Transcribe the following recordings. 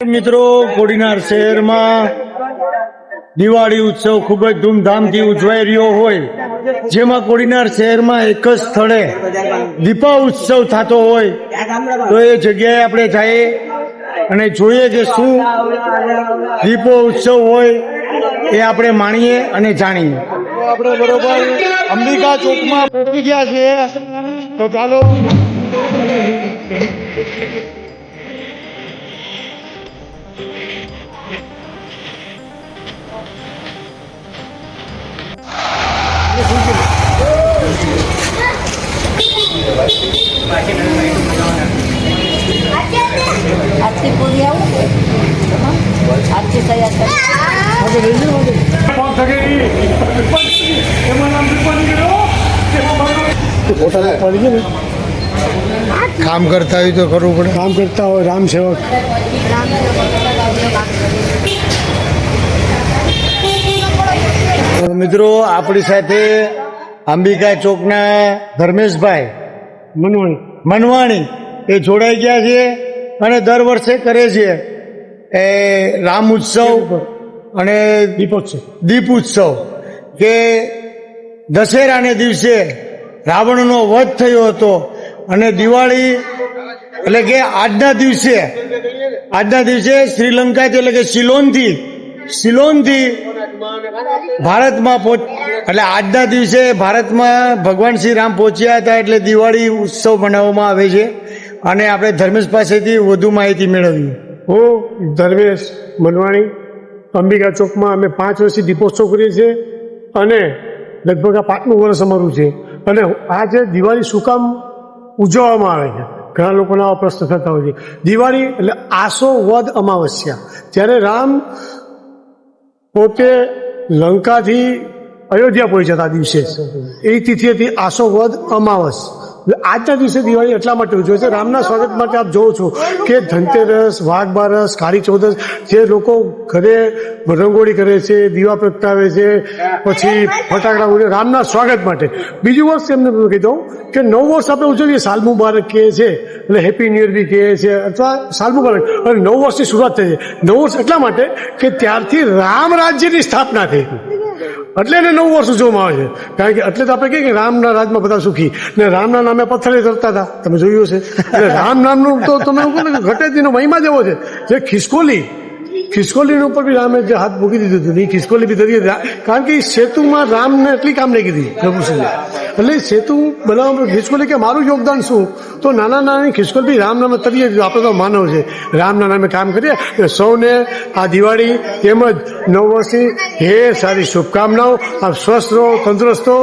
મિત્રો, કોડીનાર શહેરમાં દિવાળી ઉત્સવ ખૂબ જ ધૂમધામથી ઉજવાઈ રહ્યો હોય, જેમાં કોડીનાર શહેરમાં એક જ સ્થળે દીપા ઉત્સવ થતો હોય, તો એ જગ્યાએ આપણે જઈએ અને જોઈએ કે શું દીપો ઉત્સવ હોય એ આપણે માણીએ અને જાણીએ. આપણે બરોબર અંબિકા ચોકમાં પહોંચી ગયા છીએ, તો ચાલો આજથી પૂરી આવું આજથી તૈયાર કામ કરતા હોય તો કરવું પડે. કામ કરતા હોય રામ સેવક. મિત્રો, આપણી સાથે અંબિકા ચોકના ધર્મેશભાઈ મનવાણી એ જોડાઈ ગયા છે અને દર વર્ષે કરે છે એ રામ ઉત્સવ અને દીપ ઉત્સવ કે દશેરાને દિવસે રાવણનો વધ થયો હતો અને દિવાળી એટલે કે આજના દિવસે શ્રીલંકા એટલે કે સિલોનથી ભારતમાં એટલે આજના દિવસે ભારતમાં ભગવાન શ્રી રામ પહોંચ્યા હતા, એટલે દિવાળી ઉત્સવ મનાવવામાં આવે છે. અને આપણે ધર્મેશ પાસેથી વધુ માહિતી મેળવી. હું ધર્મેશ મનવાણી, અંબિકા ચોકમાં અમે 5 વર્ષથી દીપોત્સવ કરીએ છીએ અને લગભગ આ 5મું વર્ષ અમારું છે. અને આ જે દિવાળી શું કામ ઉજવવામાં આવે છે, ઘણા લોકોના આવા પ્રશ્ન થતા હોય છે. દિવાળી એટલે આસો વદ અમાવસ્યા, જ્યારે રામ પોતે લંકાથી અયોધ્યા પહોંચ્યા હતા દિવસે, એ તિથિ હતી આસો વદ અમાવસ. આજના દિવસે દિવાળી એટલા માટે ઉજવે છે રામના સ્વાગત માટે. આપ જોવો છો કે ધનતેરસ, વાઘ બારસ, કાળી ચૌદસ જે લોકો ઘરે રંગોળી કરે છે, દીવા પ્રગટાવે છે, પછી ફટાકડા ઉડે રામના સ્વાગત માટે. બીજું વર્ષ એમને કહી દઉં કે નવ વર્ષ આપણે ઉજવીએ, સાલ મુબારક કહે છે, એટલે હેપી ન્યૂ યર બી કહે છે, અથવા સાલ મુબારક. અને નવ વર્ષની શરૂઆત થઈ છે. નવ વર્ષ એટલા માટે કે ત્યારથી રામ રાજ્યની સ્થાપના થઈ, એટલે એને 9 વર્ષ ઉજવવામાં આવે છે. કારણ કે એટલે તો આપણે કહીએ કે રામના રાજમાં બધા સુખી, ને રામના નામે પથ્થરે ધરતા હતા, તમે જોયું હશે. એટલે રામ નામનું તો તમે એવું કહો ને ઘટેતીનો મહિમા જેવો છે. જે ખિસકોલીની ઉપર બી રામે જે હાથ મૂકી દીધું હતું, એ ખિસકોલી બી ધરી હતી, કારણ કે એ સેતુમાં રામને એટલી કામ લાગી હતી પ્રભુશ્રીને. એટલે સેતુ બનાવવામાં ખિસકોલી કે મારું યોગદાન શું, તો નાની ખિસકોલી બી રામ નામે તરીએ દીધું. આપણે તો માનવ છે, રામના નામે કામ કરીએ. સૌને આ દિવાળી તેમજ 9 વર્ષની સારી શુભકામનાઓ. આપ સ્વસ્થ રહો, તંદુરસ્ત રહો,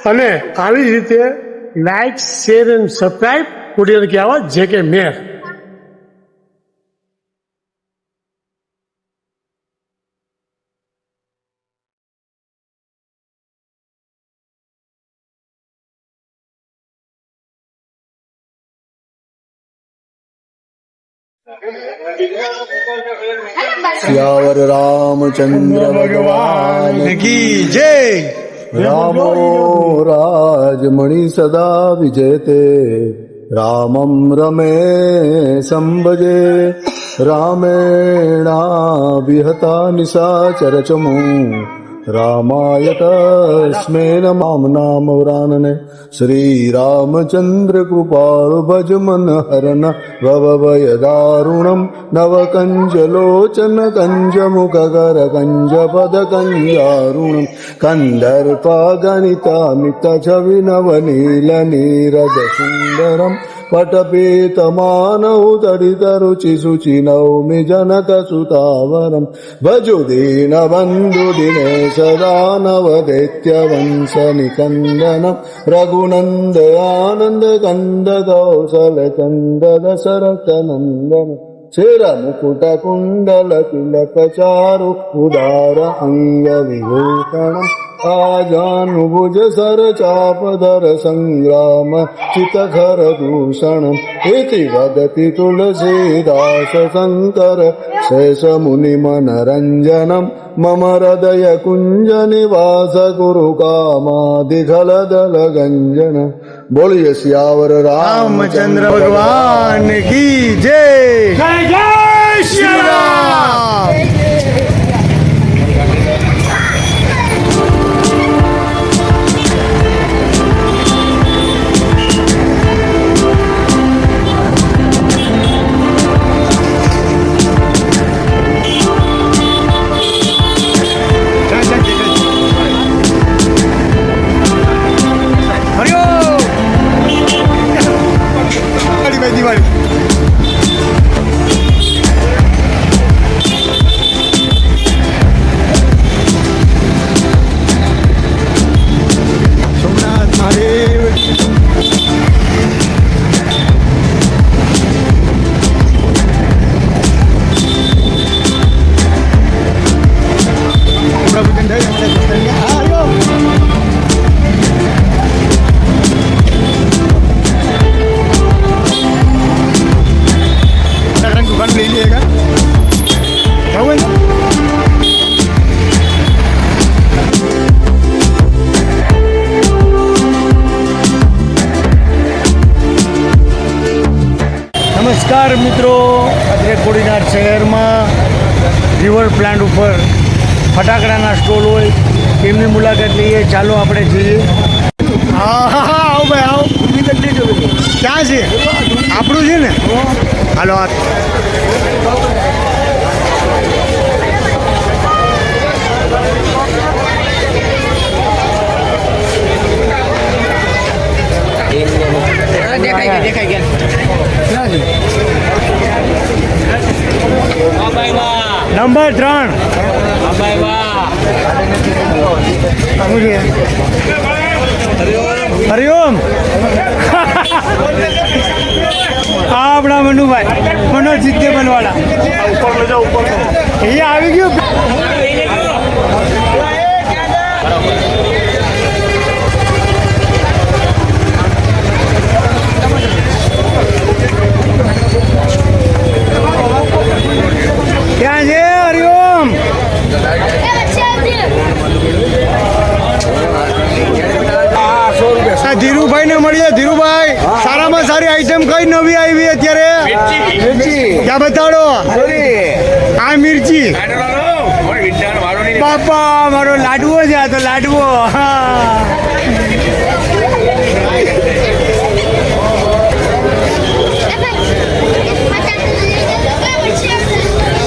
અને આવી જ રીતે લાઇક, શેર એન્ડ સબસ્ક્રાઇબ. કોડિયર કી આવાજ, જે કે મેર. सियावर रामचंद्र भगवान की जय. रामो राजमणि सदा विजयते, रामं रमे संभजे, रामेणाभिहता निशाचरचमो, रामाय तस्मै नमः. नाम वरानने श्री रामचंद्र कृपाल भज मन हरन भव भय दारुणम, नव कंज लोचन कंज मुख कर कंज पद कंजारुणम, कंदर्पा गणिता मित छवि नव नील नीरद सुंदरम, पटपीतमानौ तडितरुचि शुचि नौमि जनक सुतावरम, भजु दीन बंधु दिनेश दानव दैत्य वंश निकंदनम, रघुनंद आनंद कंद कौशल चंद दशरथ नंदन, चेर मुकुट कुंडल तिलक चारु उदार अंग विभूषणम, आजानुभुज सर चापधर संग्राम चितखर दूषणम, इति वदति तुलसीदास शंकर शेष मुनि मनरंजनम, मम हृदय कुंज निवास गुरु कामादिघल दल गंजन। बोलिए सियावर रामचंद्र भगवान की जय। जय जय श्री કોડીનાર શહેરમાં રિવર પ્લાન્ટ ઉપર ફટાકડાના સ્ટોલ હોય એમની મુલાકાત લઈએ. ચાલો આપણે જઈએ. હા હા હા, આવો ભાઈ આવો. ક્યાં છે? આપણું છે ને? હાલો આ નંબર 3 હરિઓમ. આપણા મનુભાઈ મનોજ સિદ્ધે બનવાડા અહીંયા આવી ગયું. ક્યાં છે? હરિઓમ. ધીરુભાઈ ને મળીએ. ધીરુભાઈ, સારામાં સારી આઈટમ કઈ નવી આવી અત્યારે? ક્યાં બતાડો? આ મિર્ચી. બાપા મારો લાડવો છે. આ તો લાડવો.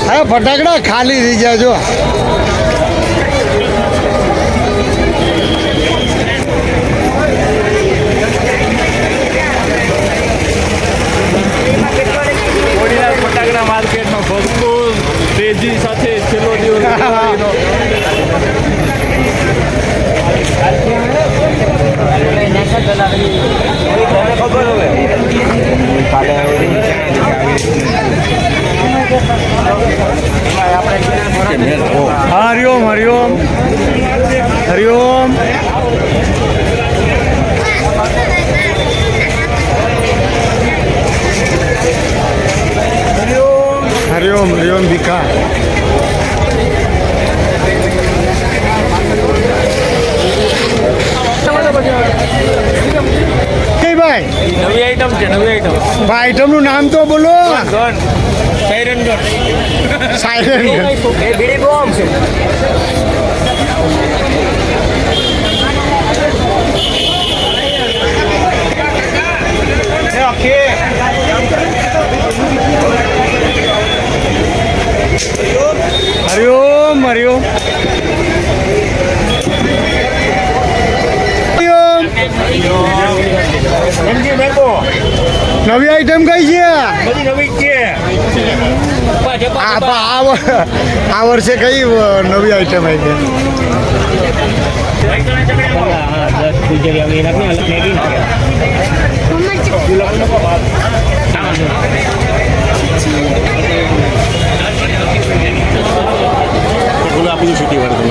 હા, ફટાકડા ખાલી થઈ ગયા જો. ફટાકડા માર્કેટમાં ભરપૂર તેજી સાથે છેલ્લો દિવસ દિવાળીનો. હરિઓમ હરિઓમ હરિઓમ. હરિઓમ હરિઓમ ભીખા. કઈ ભાઈ નવી આઈટમ છે, નવી આઈટમ. ભાઈ આઈટમનું નામ તો બોલો. Gun siren gun. સાયરન બીડી બોમ્બ છે. હરિઓમ હરિઓમ હરિઓમ. એમજી મેંગો નવી આઈટમ કઈ છે? બધી નવી છે. આ વર્ષે કઈ નવી આઈટમ આવી છે? આપી દઉં સિટી વાળા.